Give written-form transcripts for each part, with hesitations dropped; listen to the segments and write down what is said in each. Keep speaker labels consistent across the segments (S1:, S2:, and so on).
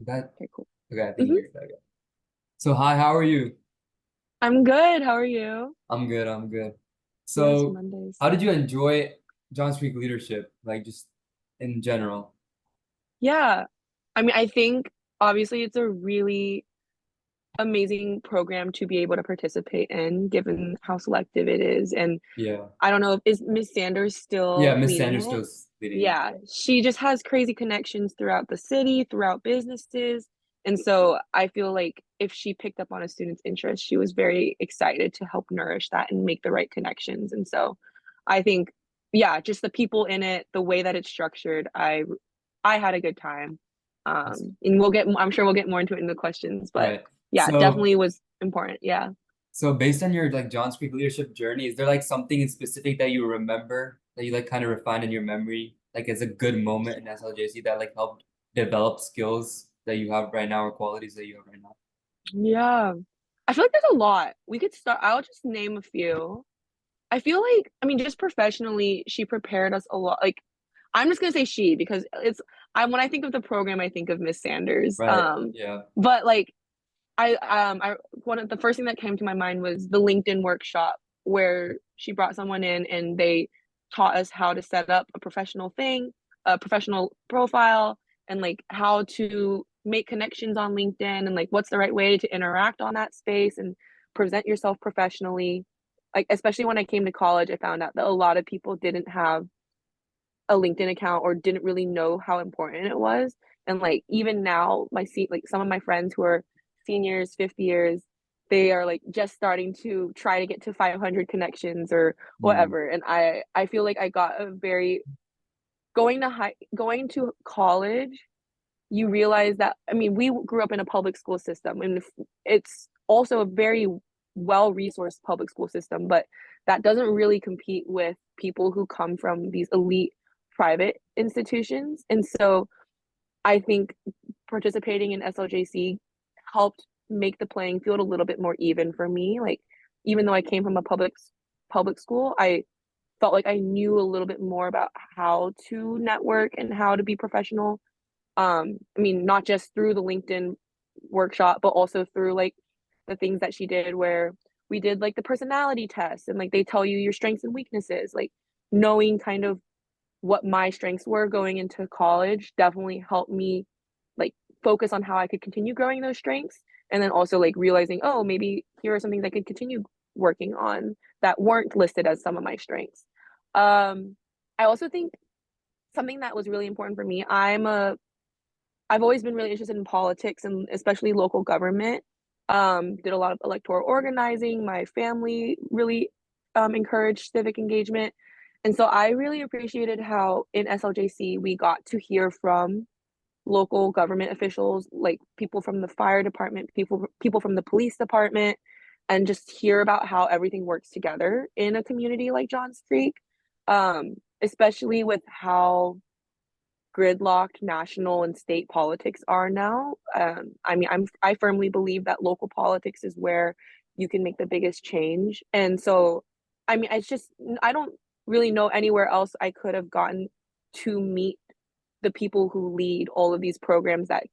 S1: That
S2: Okay, cool.
S1: okay, I think
S2: hmm
S1: you're okay. So hi, how are you?
S2: I'm good. How are you?
S1: I'm good, I'm good.
S2: Yes,
S1: So
S2: Mondays.
S1: how did you enjoy John Creek leadership? Like just in general?
S2: Yeah. I mean, I think obviously it's a really amazing program to be able to participate in, given how selective it is. And
S1: Yeah.
S2: I don't know, is Miss Sanders
S1: Yeah,
S2: still
S1: Miss
S2: leading
S1: Sanders
S2: it?
S1: still's leading it.
S2: Yeah, she just has crazy connections throughout the city, throughout businesses. And so I feel like if she picked up on a student's interest, she was very excited to help nourish that and make the right connections. And so I think, yeah, just the people in it, the way that it's structured, I had a good time.
S1: That's
S2: And I'm sure we'll get more into it in the questions, but
S1: right.
S2: yeah,
S1: So
S2: definitely was important. Yeah.
S1: so based on your like John Creek leadership journey, is there like something in specific that you remember that you like kind of refined in your memory, like as a good moment in SLJC that like helped develop skills that you have right now or qualities that you have right now?
S2: Yeah. I feel like there's a lot. We could start, I'll just name a few. I feel like, I mean, just professionally, she prepared us a lot. Like, I'm just gonna say she because when I think of the program, I think of Miss Sanders.
S1: Right. Yeah.
S2: But like I one of the first thing that came to my mind was the LinkedIn workshop where she brought someone in and they taught us how to set up a professional profile, and like how to make connections on LinkedIn and like what's the right way to interact on that space and present yourself professionally. Like especially when I came to college, I found out that a lot of people didn't have a LinkedIn account or didn't really know how important it was. And like even now, like some of my friends who are seniors, 50 years, they are like just starting to try to get to 500 connections or
S1: Mm.
S2: whatever. And I feel like I got a very going to college, you realize that, I mean, we grew up in a public school system and it's also a very well resourced public school system, but that doesn't really compete with people who come from these elite private institutions. And so I think participating in SLJC helped make the playing field a little bit more even for me. Like even though I came from a public school, I felt like I knew a little bit more about how to network and how to be professional. I mean, not just through the LinkedIn workshop, but also through like the things that she did where we did like the personality test and like they tell you your strengths and weaknesses. Like knowing kind of what my strengths were going into college definitely helped me like focus on how I could continue growing those strengths. And then also like realizing, oh, maybe here are some things I could continue working on that weren't listed as some of my strengths. I also think something that was really important for me, I've always been really interested in politics and especially local government. Did a lot of electoral organizing. My family really encouraged civic engagement. And so I really appreciated how in SLJC we got to hear from local government officials, like people from the fire department, people from the police department, and just hear about how everything works together in a community like Johns Creek. Especially with how gridlocked national and state politics are now. I mean, I firmly believe that local politics is where you can make the biggest change. And so, I mean, it's just I don't really know anywhere else I could have gotten to meet the people who lead all of these programs that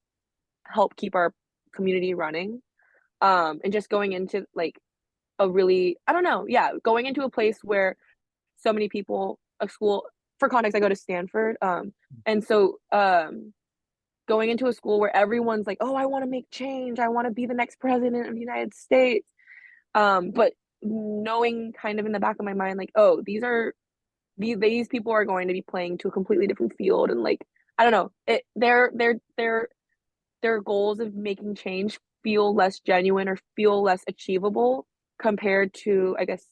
S2: help keep our community running. And just going into like a really, I don't know, yeah, going into a place where so many people, a school, for context, I go to Stanford. And so going into a school where everyone's like, oh, I want to make change. I want to be the next president of the United States. But knowing kind of in the back of my mind, like, oh, these people are going to be playing to a completely different field. And like, I don't know, their goals of making change feel less genuine or feel less achievable compared to, I guess,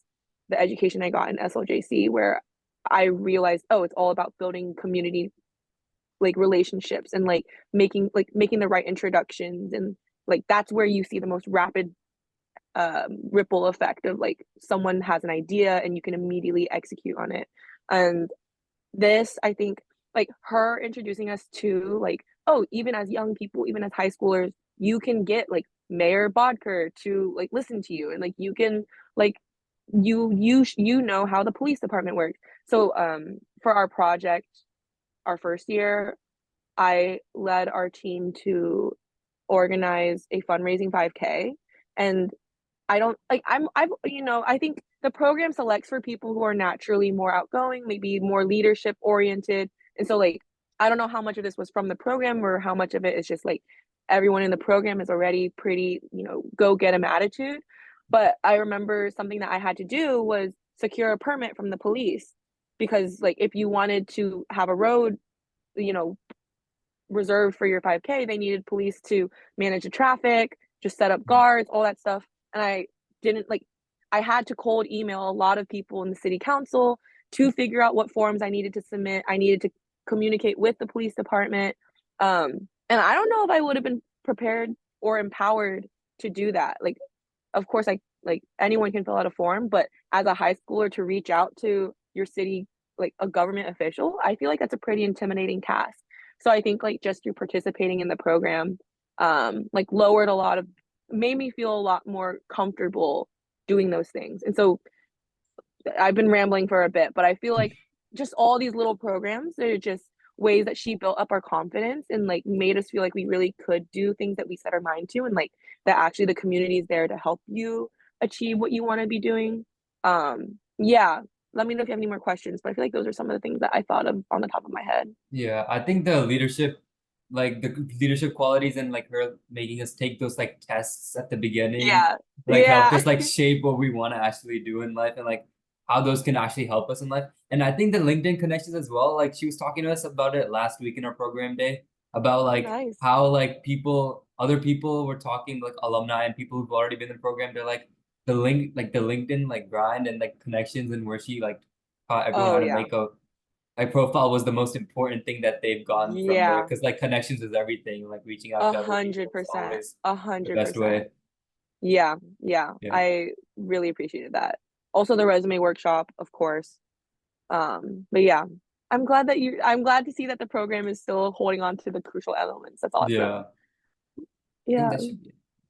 S2: the education I got in SLJC, where I realized, oh, it's all about building community like relationships and like making the right introductions, and like that's where you see the most rapid ripple effect of like someone has an idea and you can immediately execute on it. And this, I think, like her introducing us to like, oh, even as young people, even as high schoolers, you can get like Mayor Bodker to like listen to you, and like you can like you know how the police department works. So for our project, our first year, I led our team to organize a fundraising 5K. And I don't like I've I think the program selects for people who are naturally more outgoing, maybe more leadership oriented. And so like I don't know how much of this was from the program or how much of it is just like everyone in the program is already pretty, go get 'em attitude. But I remember something that I had to do was secure a permit from the police because like if you wanted to have a road, you know, reserved for your 5K, they needed police to manage the traffic, just set up guards, all that stuff. And I didn't like, I had to cold email a lot of people in the city council to figure out what forms I needed to submit. I needed to communicate with the police department. And I don't know if I would have been prepared or empowered to do that. Like, of course, like anyone can fill out a form, but as a high schooler to reach out to your city, like a government official, I feel like that's a pretty intimidating task. So I think like just through participating in the program, like lowered a lot of, made me feel a lot more comfortable doing those things. And so I've been rambling for a bit, but I feel like just all these little programs, they're just ways that she built up our confidence and like made us feel like we really could do things that we set our mind to, and like that actually the community is there to help you achieve what you want to be doing. Yeah, let me know if you have any more questions, but I feel like those are some of the things that I thought of on the top of my head.
S1: Yeah, I think the leadership, like the leadership qualities and like her making us take those like tests at the beginning,
S2: Yeah.
S1: like helped
S2: Yeah.
S1: us like shape what we want to actually do in life and like how those can actually help us in life. And I think the LinkedIn connections as well, like she was talking to us about it last week in our program day about
S2: Oh,
S1: like
S2: nice.
S1: how like people, other people were talking like alumni and people who've already been in the program. They're like the LinkedIn like grind and like connections and where she like taught everyone
S2: Oh,
S1: how to
S2: yeah.
S1: make a my profile was the most important thing that they've gotten from there
S2: Yeah.
S1: because like connections is everything. Like reaching out
S2: A
S1: to other
S2: hundred
S1: people is
S2: percent.
S1: always
S2: A
S1: the
S2: hundred
S1: best
S2: percent.
S1: way.
S2: Yeah. Yeah.
S1: Yeah.
S2: I really appreciated that. Also the resume workshop, of course. But yeah, I'm glad to see that the program is still holding on to the crucial elements. That's
S1: Yeah.
S2: awesome.
S1: I think
S2: Yeah.
S1: that should be it.